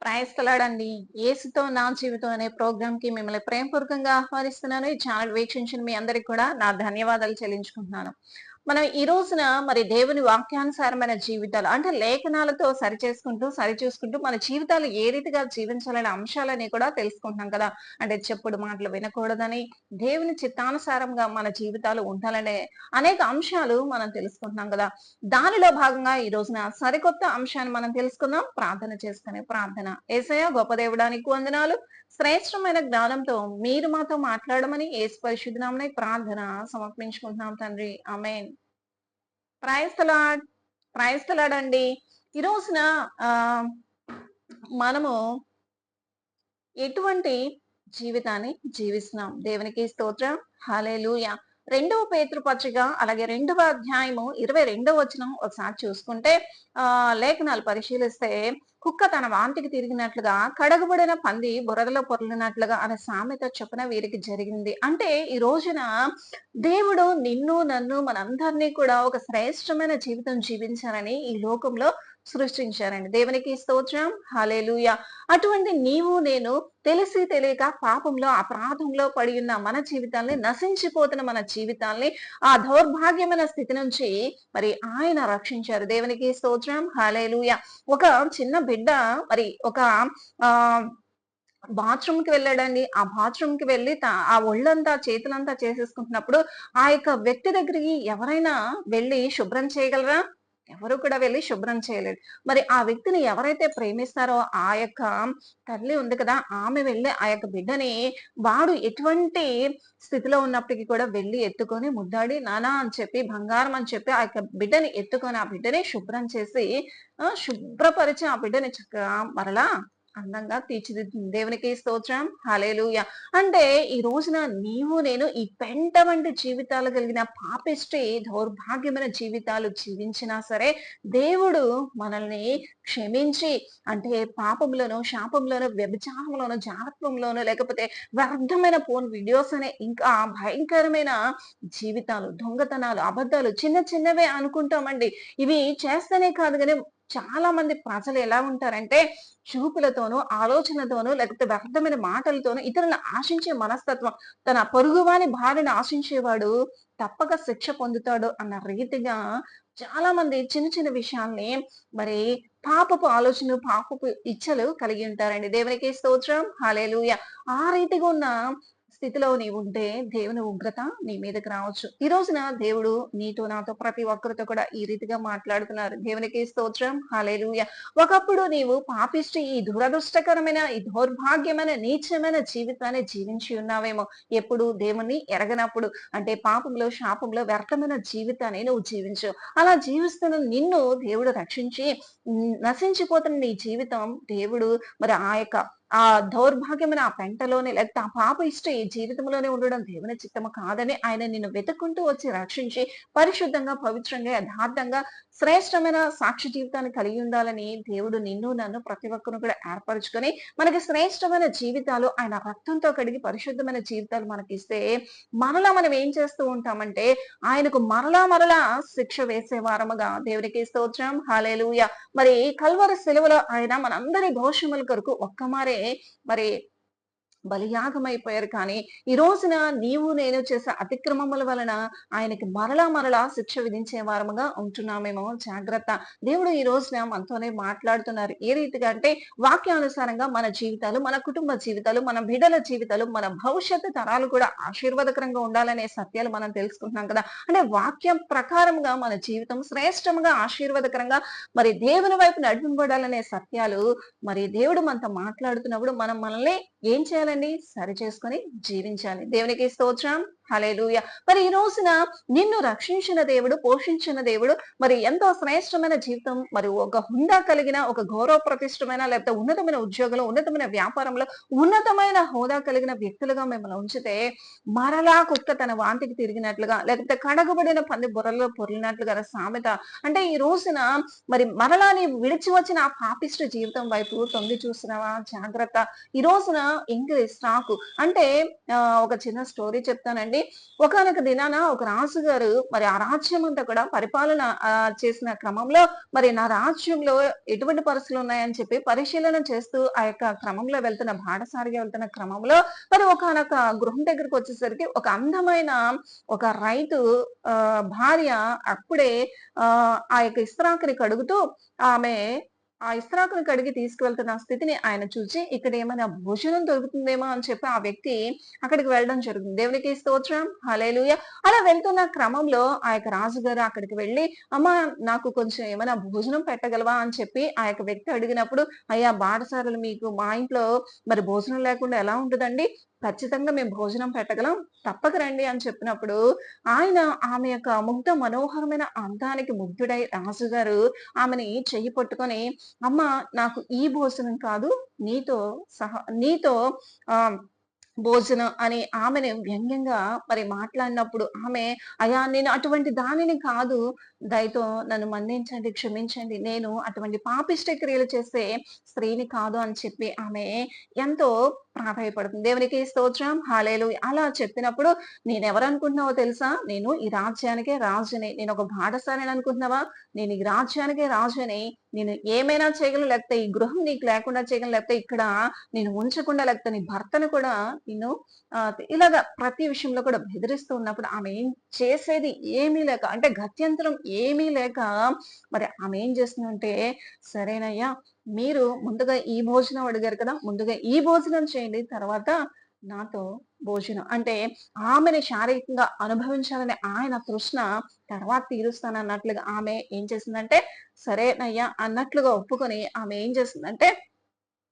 ప్రయస్తలాడండి. యేసుతో నా జీవితం అనే ప్రోగ్రామ్‌కి మిమ్మల్ని ప్రేమపూర్వకంగా ఆహ్వానిస్తున్నాను. ఈ ఛానల్ వీక్షించిన మీ అందరికి కూడా నా ధన్యవాదాలు చెల్లించుకుంటున్నాను. మనం ఈ రోజున మరి దేవుని వాక్యానుసారమైన జీవితాలు అంటే లేఖనాలతో సరిచూసుకుంటూ మన జీవితాలు ఏ రీతిగా జీవించాలనే అంశాలని కూడా తెలుసుకుంటున్నాం కదా! అంటే చెప్పుడు మాటలు వినకూడదని, దేవుని చిత్తానుసారంగా మన జీవితాలు ఉండాలనే అనేక అంశాలు మనం తెలుసుకుంటున్నాం కదా! దానిలో భాగంగా ఈ రోజున సరికొత్త అంశాన్ని మనం తెలుసుకుందాం. ప్రార్థన చేసుకునే ప్రార్థన. యేసయ్య గొప్ప దేవుడా నీకు వందనాలు. శ్రేష్టమైన జ్ఞానంతో మీరు మాతో మాట్లాడమని యేసు పరిశుద్ధ నామమున ఈ ప్రార్థన సమర్పించుకుంటున్నాం తండ్రి. Amen. Praise the lord. Praise the lord అండి. ఈ రోజున ఆహ్, మనము ఎటువంటి జీవితాన్ని జీవిస్తున్నాం? దేవునికి స్తోత్రం. హల్లెలూయా. రెండవ పేతురు పత్రిక అలాగే రెండవ అధ్యాయము 22వ వచనం ఒకసారి చూసుకుంటే లేఖనాలు పరిశీలిస్తే కుక్క తన వాంతికి తిరిగినట్లుగా కడగబడిన పంది బురదలో పొర్లినట్లుగా అనే సామెత చొప్పున వీరికి జరిగింది. అంటే ఈ రోజున దేవుడు నిన్ను నన్ను మనందరినీ కూడా ఒక శ్రేష్టమైన జీవితం జీవించాలని ఈ లోకంలో సృష్టించారండి. దేవునికి స్తోత్రం. హల్లెలూయా. అటువంటి నీవు నేను తెలిసి తెలియక పాపంలో అపరాధంలో పడి ఉన్న మన జీవితాల్ని నశించిపోతున్న మన జీవితాల్ని ఆ దౌర్భాగ్యమైన స్థితి నుంచి మరి ఆయన రక్షించారు. దేవునికి స్తోత్రం. హల్లెలూయా. ఒక చిన్న బిడ్డ మరి ఒక ఆహ్, బాత్రూమ్‌కి వెళ్ళాడండి. ఆ బాత్రూమ్‌కి వెళ్లి ఆ ఒళ్ళంతా చేతులంతా చేసేసుకుంటున్నప్పుడు ఆ యొక్క వ్యక్తి దగ్గరికి ఎవరైనా వెళ్లి శుభ్రం చేయగలరా? ఎవరు కూడా వెళ్లి శుభ్రం చేయలేరు. మరి ఆ వ్యక్తిని ఎవరైతే ప్రేమిస్తారో ఆ యొక్క తల్లి ఉంది కదా! ఆమె వెళ్లి ఆ యొక్క బిడ్డని వాడు ఎటువంటి స్థితిలో ఉన్నప్పటికి కూడా వెళ్లి ఎత్తుకొని ముద్దాడి నాన్న అని చెప్పి బంగారం అని చెప్పి ఆ యొక్క బిడ్డని ఎత్తుకొని ఆ బిడ్డని శుభ్రం చేసి శుభ్రపరిచి ఆ బిడ్డని చక్కగా మరలా అందంగా తీర్చిదిద్దుతుంది. దేవునికి స్తోత్రం. హల్లెలూయా. అంటే ఈ రోజున నీవు నేను ఈ పెంట వంటి జీవితాలు కలిగిన పాపిష్టి దౌర్భాగ్యమైన జీవితాలు జీవించినా సరే దేవుడు మనల్ని క్షమించి అంటే పాపంలోనో, శాపంలోనో, వ్యభిచారంలోనో, జారత్వంలోనో లేకపోతే వ్యర్థమైన ఫోను వీడియోస్ అనే ఇంకా భయంకరమైన జీవితాలు, దొంగతనాలు, అబద్ధాలు చిన్న చిన్నవే అనుకుంటామండి. ఇవి చేస్తేనే కాదు గాని చాలా మంది ప్రజలు ఎలా ఉంటారంటే చూపులతోనూ, ఆలోచనతోనూ లేకపోతే వ్యర్థమైన మాటలతోనూ ఇతరులను ఆశించే మనస్తత్వం. తన పొరుగువాని భార్యను ఆశించేవాడు తప్పక శిక్ష పొందుతాడు అన్న రీతిగా చాలా మంది చిన్న చిన్న విషయాల్ని మరి పాపపు ఆలోచనలు, పాపపు ఇచ్చలు కలిగి ఉంటారండి. దేవునికి స్తోత్రం. హల్లెలూయా. ఆ రీతిగా ఉన్న స్థితిలో నీవుంటే దేవుని ఉగ్రత నీ మీదకి రావచ్చు. ఈ రోజున దేవుడు నీతో నాతో ప్రతి ఒక్కరితో కూడా ఈ రీతిగా మాట్లాడుతున్నారు. దేవునికి స్తోత్రం. హల్లెలూయా. ఒకప్పుడు నీవు పాపిష్టి ఈ దురదృష్టకరమైన, ఈ దౌర్భాగ్యమైన, నీచమైన జీవితాన్ని జీవించి ఉన్నావేమో. ఎప్పుడు దేవుణ్ణి ఎరగనప్పుడు. అంటే పాపంలో, శాపంలో వ్యర్థమైన జీవితాన్ని నువ్వు జీవించావు. అలా జీవిస్తున్న నిన్ను దేవుడు రక్షించి నశించిపోతున్న నీ జీవితం దేవుడు మరి ఆ యొక్క ఆ దౌర్భాగ్యమైన ఆ పెంటలోనే లేకపోతే ఆ పాపిష్టి ఈ జీవితంలోనే ఉండడం దేవుని చిత్తము కాదని ఆయన నిన్ను వెతుక్కుంటూ వచ్చి రక్షించి పరిశుద్ధంగా, పవిత్రంగా, యథార్థంగా శ్రేష్టమైన సాక్షి జీవితాన్ని కలిగి ఉండాలని దేవుడు నిన్ను నన్ను ప్రతి ఒక్కరిని కూడా ఏర్పరచుకొని మనకి శ్రేష్టమైన జీవితాలు ఆయన రక్తంతో కడిగి పరిశుద్ధమైన జీవితాలు మనకిస్తే మరలా మనం ఏం చేస్తూ ఉంటామంటే ఆయనకు మరలా శిక్ష వేసే వారముగా దేవునికి స్తోత్రం. హల్లెలూయా. మరి కల్వరి సిలువలో ఆయన మనందరి దోషముల కొరకు ఒక్కమారే మరి బలియాగమైపోయారు. కానీ ఈ రోజున నీవు నేను చేసే అతిక్రమముల వలన ఆయనకి మరలా శిక్ష విధించే వారముగా ఉంటున్నామేమో జాగ్రత్త. దేవుడు ఈ రోజున మనతోనే మాట్లాడుతున్నారు. ఏ రీతిగా అంటే వాక్యానుసారంగా మన జీవితాలు, మన కుటుంబ జీవితాలు, మన బిడ్డల జీవితాలు, మన భవిష్యత్తు తరాలు కూడా ఆశీర్వాదకరంగా ఉండాలనే సత్యాలు మనం తెలుసుకుంటున్నాం కదా! అంటే వాక్యం ప్రకారంగా మన జీవితం శ్రేష్టంగా, ఆశీర్వాదకరంగా మరి దేవుని వైపు నడిపింపబడాలనే సత్యాలు మరి దేవుడు మనతో మాట్లాడుతున్నప్పుడు మనం మనల్ని ఏం చేయాలండి? సరి చేసుకొని జీవించాలి. దేవునికి స్తోత్రం. హల్లెలూయా. మరి ఈ రోజున నిన్ను రక్షించిన దేవుడు, పోషించిన దేవుడు మరి ఎంతో శ్రేష్టమైన జీవితం మరి ఒక హుందా కలిగిన, ఒక గౌరవ ప్రతిష్టమైన లేకపోతే ఉన్నతమైన ఉద్యోగంలో, ఉన్నతమైన వ్యాపారంలో, ఉన్నతమైన హోదా కలిగిన వ్యక్తులుగా మిమ్మల్ని ఉంచితే మరలా కుక్క తన వాంతికి తిరిగినట్లుగా లేకపోతే కడగబడిన పంది బుర్రలో పొర్లినట్లుగా సామెత. అంటే ఈ రోజున మరి మరలా నీవు విడిచి వచ్చిన ఆ పాపిష్టి జీవితం వైపు తొంగి చూస్తున్నావా? జాగ్రత్త. ఈ రోజున ఇంగ్లీష్ నాకు అంటే ఒక చిన్న స్టోరీ చెప్తానండి. చూడండి, ఒకానొక దినాన ఒక రాజుగారు మరి ఆ రాజ్యం అంతా కూడా పరిపాలన చేసిన క్రమంలో మరి నా రాజ్యంలో ఎటువంటి పరిస్థితులు ఉన్నాయని చెప్పి పరిశీలన చేస్తూ ఆ యొక్క క్రమంలో వెళ్తున్న బాటసారిగా వెళ్తున్న క్రమంలో మరి ఒకానొక గృహం దగ్గరికి వచ్చేసరికి ఒక అందమైన ఒక రైతు భార్య అప్పుడే ఆ యొక్క ఇస్త్రాకుని కడుగుతూ ఆమె ఆ ఇస్త్రాకుని కడిగి తీసుకువెళ్తున్న స్థితిని ఆయన చూసి ఇక్కడ ఏమైనా భోజనం దొరుకుతుందేమో అని చెప్పి ఆ వ్యక్తి అక్కడికి వెళ్ళడం జరుగుతుంది. దేవునికి స్తోత్రం, హల్లెలూయా. అలా వెళ్తున్న క్రమంలో ఆ యొక్క రాజుగారు అక్కడికి వెళ్ళి, అమ్మా నాకు కొంచెం ఏమైనా భోజనం పెట్టగలవా అని చెప్పి ఆ యొక్క వ్యక్తి అడిగినప్పుడు, అయ్యా బాటసారులు మీకు మా ఇంట్లో మరి భోజనం లేకుండా ఎలా ఉంటదండి? ఖచ్చితంగా మేము భోజనం పెట్టగలం, తప్పక రండి అని చెప్పినప్పుడు ఆయన ఆమె యొక్క ముగ్ధ మనోహరమైన అందానికి ముగ్ధుడై రాజుగారు ఆమెని చెయ్యి పట్టుకొని, అమ్మ నాకు ఈ భోజనం కాదు, నీతో నీతో ఆహ్, భోజనం అని ఆమెని వ్యంగ్యంగా మరి మాట్లాడినప్పుడు ఆమె, అయ్యా నేను అటువంటి దానిని కాదు, దయతో నన్ను మన్నించండి, క్షమించండి. నేను అటువంటి పాపిష్ట క్రియలు చేసే స్త్రీని కాదు అని చెప్పి ఆమె ఎంతో ప్రాధేయపడుతుంది. దేవునికి స్తోత్రం, హల్లెలూయా. అలా చెప్పినప్పుడు నేనెవరనుకుంటున్నావో తెలుసా? నేను ఈ రాజ్యానికే రాజుని. నేనొక బాటసారిని అనుకుంటున్నావా? నేను ఈ రాజ్యానికే రాజుని. నేను ఏమైనా చేయగలను, లేకపోతే ఈ గృహం నీకు లేకుండా చేయగలను, లేకపోతే ఇక్కడ నేను ఉంచకుండా, లేకపోతే నీ భర్తను కూడా నిన్ను ఇలాగ ప్రతి విషయంలో కూడా బెదిరిస్తూ ఉన్నప్పుడు ఆమె ఏం చేసేది ఏమీ లేక, అంటే గత్యంతరం ఏమీ లేక మరి ఆమె ఏం చేస్తుందంటే, సరేనయ్యా మీరు ముందుగా ఈ భోజనం అడిగారు కదా! ముందుగా ఈ భోజనం చేయండి. తర్వాత నాతో భోజనం. అంటే ఆమెని శారీరకంగా అనుభవించాలనే ఆయన తృష్ణ తర్వాత తీరుస్తానన్నట్లుగా ఆమె ఏం చేసిందంటే, సరేనయ్యా అన్నట్లుగా ఒప్పుకొని ఆమె ఏం చేసిందంటే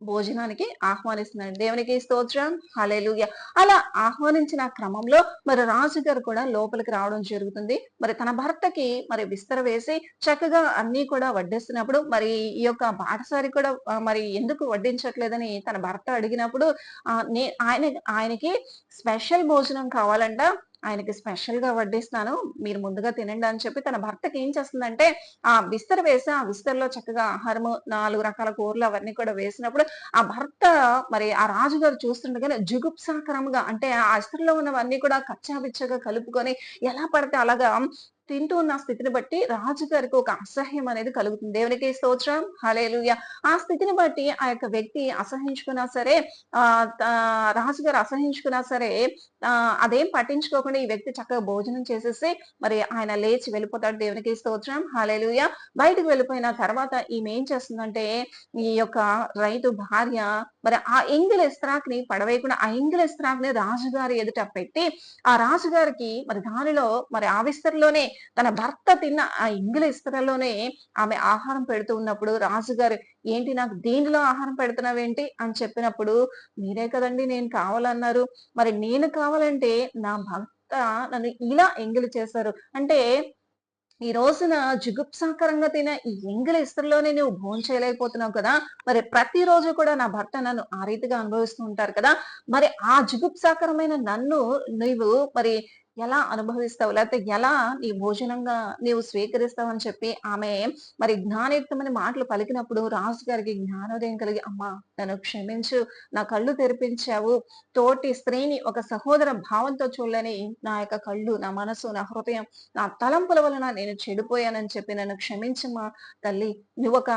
భోజనానికి ఆహ్వానిస్తున్నాడు. దేవునికి స్తోత్రం, హల్లెలూయా. అలా ఆహ్వానించిన క్రమంలో మరి రాజుగారు కూడా లోపలికి రావడం జరుగుతుంది. మరి తన భర్తకి మరి విస్తర వేసి చక్కగా అన్నీ కూడా వడ్డిస్తున్నప్పుడు మరి ఈ యొక్క బాటసారి కూడా మరి ఎందుకు వడ్డించట్లేదని తన భర్త అడిగినప్పుడు ఆయనకి స్పెషల్ భోజనం కావాలంట. ఆయనకి స్పెషల్‌గా వడ్డిస్తాను, మీరు ముందుగా తినండి అని చెప్పి తన భర్తకి ఏం చేస్తుందంటే, ఆ విస్తర వేసి ఆ విస్తరలో చక్కగా ఆహారము 4 రకాల కూరలు అవన్నీ కూడా వేసినప్పుడు ఆ భర్త మరి ఆ రాజుగారు చూస్తుండగానే జుగుప్సాకరంగా, అంటే ఆ అస్తరులో ఉన్నవన్నీ కూడా కచ్చాపిచ్చాగా కలుపుకొని ఎలా పడితే అలాగా తింటూ ఉన్న స్థితిని బట్టి రాజుగారికి ఒక అసహ్యం అనేది కలుగుతుంది. దేవునికి స్తోత్రం, హల్లెలూయా. ఆ స్థితిని బట్టి ఆ యొక్క వ్యక్తి అసహించుకున్నా సరే, రాజుగారు అసహించుకున్నా సరే అదేం పట్టించుకోకుండా ఈ వ్యక్తి చక్కగా భోజనం చేసేసి మరి ఆయన లేచి వెళ్ళిపోతాడు. దేవునికి స్తోత్రం, హల్లెలూయా. బయటకు వెళ్ళిపోయిన తర్వాత ఈమె ఏం చేస్తుందంటే, ఈ యొక్క రైతు భార్య మరి ఆ ఎంగిలి ఇస్త్రాకుని పడవేయకుండా ఆ ఎంగిలి ఇస్త్రాకుని రాజుగారి ఎదుట పెట్టి, ఆ రాజుగారికి మరి దానిలో మరి ఆ విస్తరలోనే తన భర్త తిన్న ఆ ఎంగిలి ఇస్తరలోనే ఆమె ఆహారం పెడుతూ ఉన్నప్పుడు రాజుగారు, ఏంటి నాకు దీనిలో ఆహారం పెడుతున్నావేంటి అని చెప్పినప్పుడు, మీరే కదండి నేను కావాలన్నారు, మరి నేను కావాలంటే నా భర్త నన్ను ఇలా ఎంగిలి చేశారు అంటే, ఈ రోజున జుగుప్సాకరంగా తిన ఈ ఎంగిలి ఇస్తరులోనే నువ్వు భోంచేయలేకపోతున్నావు కదా! మరి ప్రతిరోజు కూడా నా భర్త నన్ను ఆ రీతిగా అనుభవిస్తూ ఉంటారు కదా! మరి ఆ జుగుప్సాకరమైన నన్ను నీవు మరి ఎలా అనుభవిస్తావు? లేకపోతే ఎలా నీ భోజనంగా నీవు స్వీకరిస్తావని చెప్పి ఆమె మరి జ్ఞానయుక్తమైన మాటలు పలికినప్పుడు రాజుగారికి జ్ఞానోదయం కలిగి, అమ్మా నన్ను క్షమించు, నా కళ్ళు తెరిపించావు. తోటి స్త్రీని ఒక సహోదర భావంతో చూడలేని నా యొక్క కళ్ళు, నా మనసు, నా హృదయం, నా తలంపుల వలన నేను చెడిపోయానని చెప్పి నన్ను క్షమించమ్మా తల్లి. నువ్వొక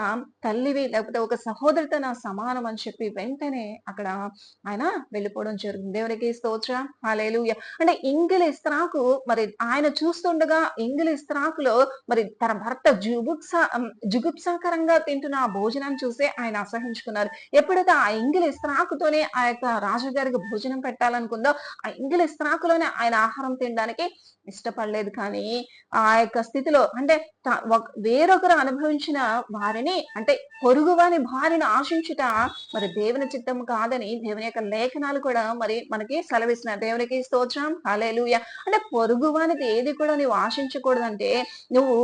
తల్లివి, లేకపోతే ఒక సహోదరితో నా సమానం అని చెప్పి వెంటనే అక్కడ ఆయన వెళ్ళిపోవడం జరిగింది. దేవునికి స్తోత్రం, హల్లెలూయా. అంటే ఎంగిలి ఇస్త్రాకు మరి ఆయన చూస్తుండగా ఎంగిలి ఇస్త్రాకులో మరి తన భర్త జుగుప్సాకరంగా తింటున్న ఆ భోజనాన్ని చూసి ఆయన అసహించుకున్నారు. ఎప్పుడైతే ఆ ఎంగిలి ఇస్త్రాకుతోనే ఆ యొక్క రాజుగారికి భోజనం పెట్టాలనుకుందో, ఆ ఎంగిలి ఇస్త్రాకులోనే ఆయన ఆహారం తినడానికి ఇష్టపడలేదు. కానీ ఆ యొక్క స్థితిలో అంటే వేరొకరు అనుభవించిన వారిని, అంటే పొరుగువాని భార్యను ఆశించుట మరి దేవుని చిత్తం కాదని దేవుని యొక్క లేఖనాలు కూడా మరి మనకి సెలవిస్తున్నాయి. దేవునికి స్తోత్రం, హల్లెలూయా. అంటే పొరుగువానిది ఏది కూడా నువ్వు ఆశించకూడదంటే, నువ్వు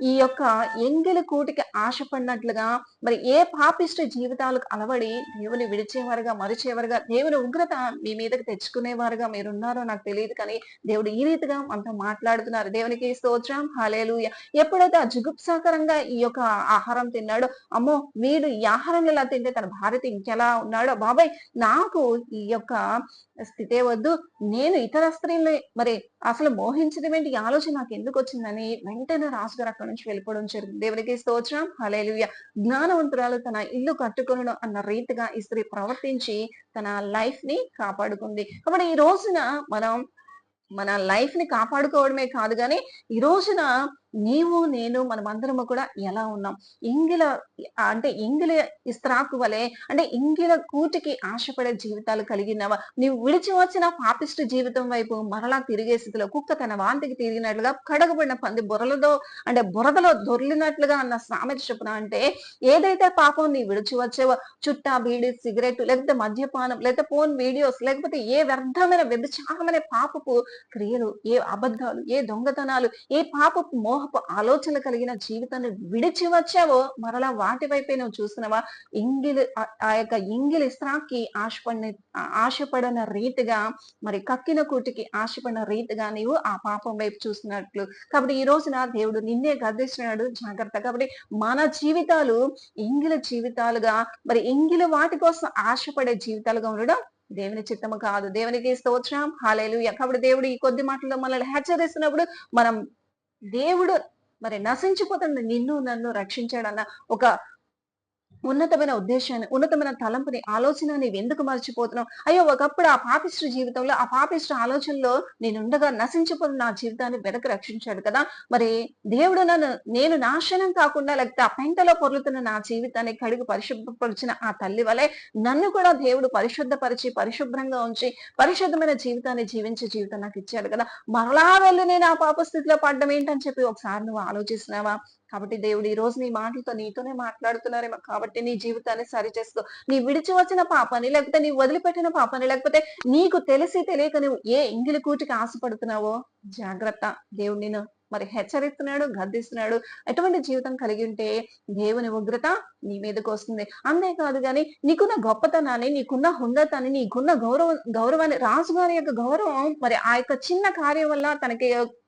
ఈ యొక్క ఎంగిలి కూటికి ఆశపడినట్లుగా మరి ఏ పాపిష్ట జీవితాలకు అలవడి దేవుని విడిచేవారుగా, మరిచేవారుగా, దేవుని ఉగ్రత మీ మీదకి తెచ్చుకునేవారుగా మీరున్నారో నాకు తెలియదు కానీ దేవుడు ఈ రీతిగా మనతో మాట్లాడుతున్నారు. దేవునికి స్తోత్రం, హల్లెలూయా. ఎప్పుడైతే ఎప్పుడైతే ఆ జుగుప్సాకరంగా ఈ యొక్క ఆహారం తిన్నాడో, అమ్మో వీడు ఈ ఆహారం ఇలా తింటే తన భార్యతో ఇంకెలా ఉన్నాడో, బాబాయ్ నాకు ఈ యొక్క స్థితే వద్దు, నేను ఇతర స్త్రీల్ని మరి అసలు మోహించడం ఏంటి, ఈ ఆలోచన నాకు ఎందుకు వచ్చిందని వెంటనే రాజుగారు అక్కడి నుంచి వెళ్ళిపోవడం జరిగింది. దేవునికి స్తోత్రం, హల్లెలూయా. జ్ఞానవంతురాలు తన ఇల్లు కట్టుకొనును అన్న రీతిగా ఈ స్త్రీ ప్రవర్తించి తన లైఫ్ ని కాపాడుకుంది. కాబట్టి ఈ రోజున మనం మన లైఫ్ ని కాపాడుకోవడమే కాదు గాని, ఈ రోజున నీవు నేను మనమందరము కూడా ఎలా ఉన్నాం? ఎంగిల అంటే ఎంగిలి ఇస్త్రాకు వలె, అంటే ఎంగిల కూటికి ఆశపడే జీవితాలు కలిగినవా? నీవు విడిచి వచ్చిన పాపిష్టి జీవితం వైపు మరలా తిరిగే స్థితిలో, కుక్క తన వాంతికి తిరిగినట్లుగా, కడగబడిన పంది బురదలో దొర్లినట్లుగా అన్న సామెత చొప్పున, అంటే ఏదైతే పాపం నీ విడిచి వచ్చావో, చుట్టా, బీడి, సిగరెట్, లేకపోతే మద్యపానం, లేకపోతే ఫోన్ వీడియోస్, లేకపోతే ఏ వ్యర్థమైన వ్యభిచారమైన పాపపు క్రియలు, ఏ అబద్ధాలు, ఏ దొంగతనాలు, ఏ పాపపు మోహపు ఆలోచనలు కలిగిన జీవితాన్ని విడిచి వచ్చావో, మరలా వాటి వైపే నువ్వు చూస్తున్నావా? ఆ యొక్క ఎంగిలి ఇస్త్రాకి ఆశపడిన రీతిగా, మరి కక్కిన కూటికి ఆశపడిన రీతిగా నీవు ఆ పాపం వైపు చూస్తున్నట్లు. కాబట్టి ఈ రోజున దేవుడు నిన్నే గద్దిస్తున్నాడు, జాగ్రత్త. కాబట్టి మన జీవితాలు ఎంగిలి జీవితాలుగా, మరి ఎంగిలి వాటి కోసం ఆశపడే జీవితాలుగా ఉండడం దేవుని చిత్తము కాదు. దేవునికి స్తోత్రం, హల్లెలూయా. కాబట్టి దేవుడు ఈ కొద్ది మాటల్లో మనల్ని హెచ్చరిస్తున్నప్పుడు, మనం దేవుడు మరి నశించిపోతున్న నిన్ను నన్ను రక్షించాడన్న ఒక ఉన్నతమైన ఉద్దేశాన్ని, ఉన్నతమైన తలంపుని, ఆలోచన నీవెందుకు మర్చిపోతున్నావు? అయ్యో ఒకప్పుడు ఆ పాపిష్టి జీవితంలో, ఆ పాపిష్టి ఆలోచనలో నేనుండగా నశించిపోతున్న నా జీవితాన్ని వెనక్కి రక్షించాడు కదా! మరి దేవుడు నేను నాశనం కాకుండా, లేకపోతే ఆ పెంటలో పొర్లుతున్న నా జీవితాన్ని కడిగి పరిశుభ్రపరిచిన ఆ తల్లి వలె నన్ను కూడా దేవుడు పరిశుద్ధపరిచి, పరిశుభ్రంగా ఉంచి, పరిశుద్ధమైన జీవితాన్ని జీవించే జీవితం నాకు ఇచ్చాడు కదా! మరలా వెళ్ళి నేను ఆ పాప స్థితిలో పడ్డం ఏంటని చెప్పి ఒకసారి నువ్వు ఆలోచిస్తున్నావా? కాబట్టి దేవుడు ఈ రోజు నీ మాటలతో నీతోనే మాట్లాడుతున్నారేమో. కాబట్టి నీ జీవితాన్ని సరిచేసుకో. నీ విడిచి వచ్చిన పాపాన్ని, లేకపోతే నీ వదిలిపెట్టిన పాపాన్ని, లేకపోతే నీకు తెలిసి తెలియక నువ్వు ఏ ఎంగిలి కూటికి ఆశపడుతున్నావో జాగ్రత్త. దేవుడు నిన్ను మరి హెచ్చరిస్తున్నాడు, గద్దిస్తున్నాడు. ఎటువంటి జీవితం కలిగి ఉంటే దేవుని ఉగ్రత నీ మీదకి వస్తుంది. అంతేకాదు గాని నీకున్న గొప్పతనాన్ని, నీకున్న హుందతాన్ని, నీకున్న గౌరవాన్ని, రాజుగారి యొక్క గౌరవం మరి ఆ యొక్క చిన్న కార్యం వల్ల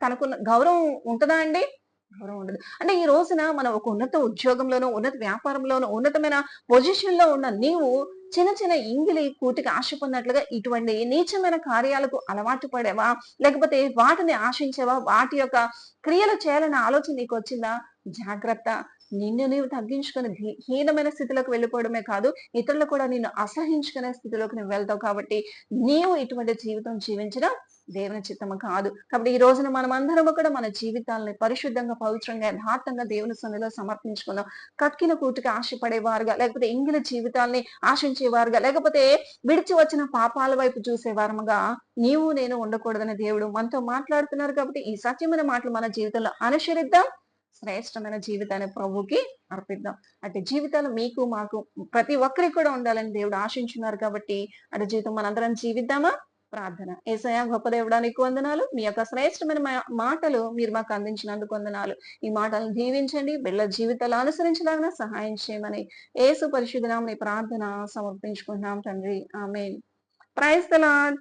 తనకున్న గౌరవం ఉంటదా అండి? గౌరవం ఉండదు. అంటే ఈ రోజున మనం ఒక ఉన్నత ఉద్యోగంలోనో, ఉన్నత వ్యాపారంలోనో, ఉన్నతమైన పొజిషన్ లో ఉన్న నీవు చిన్న చిన్న ఇంగిలి కూటికి ఆశపడినట్లుగా ఇటువంటి నీచమైన కార్యాలకు అలవాటు పడేవా? లేకపోతే వాటిని ఆశించేవా? వాటి యొక్క క్రియలు చేయాలన్న ఆలోచన నీకు వచ్చిందా? జాగ్రత్త. నిన్ను నీవు తగ్గించుకొని హీనమైన స్థితిలోకి వెళ్ళిపోవడమే కాదు, ఇతరులు కూడా నిన్ను అసహించుకునే స్థితిలోకి నువ్వు వెళ్తావు. కాబట్టి నీవు ఇటువంటి జీవితం జీవించడం దేవుని చిత్తము కాదు. కాబట్టి ఈ రోజున మనమందరము కూడా మన జీవితాలని పరిశుద్ధంగా, పవిత్రంగా, యథార్థంగా దేవుని సన్నిధిలో సమర్పించుకుందాం. కక్కిన కూటికి ఆశపడేవారుగా, లేకపోతే ఎంగిలి జీవితాల్ని ఆశించేవారుగా, లేకపోతే విడిచి వచ్చిన పాపాల వైపు చూసేవారముగా నీవు నేను ఉండకూడదని దేవుడు మనతో మాట్లాడుతున్నారు. కాబట్టి ఈ సత్యమైన మాటలు మన జీవితంలో అనుసరిద్దాం. శ్రేష్టమైన జీవితాన్ని ప్రభువుకి అర్పిద్దాం. అంటే జీవితాలు మీకు మాకు ప్రతి ఒక్కరికి కూడా ఉండాలని దేవుడు ఆశించున్నారు. కాబట్టి అటు జీవితం మనందరం జీవిద్దామా? ప్రార్థన. యేసయ్య గొప్ప దేవుడా నీకు వందనాలు. మీ యొక్క శ్రేష్టమైన మాటలు మీరు మాకు అందించినందుకు వందనాలు. ఈ మాటలను దీవించండి, బిడ్డల జీవితాలు అనుసరించలాగా సహాయం చేయమని యేసు పరిశుద్ధ నామమున ప్రార్థన సమర్పించుకుంటున్నాం తండ్రి. ఆమేన్. Praise the lord.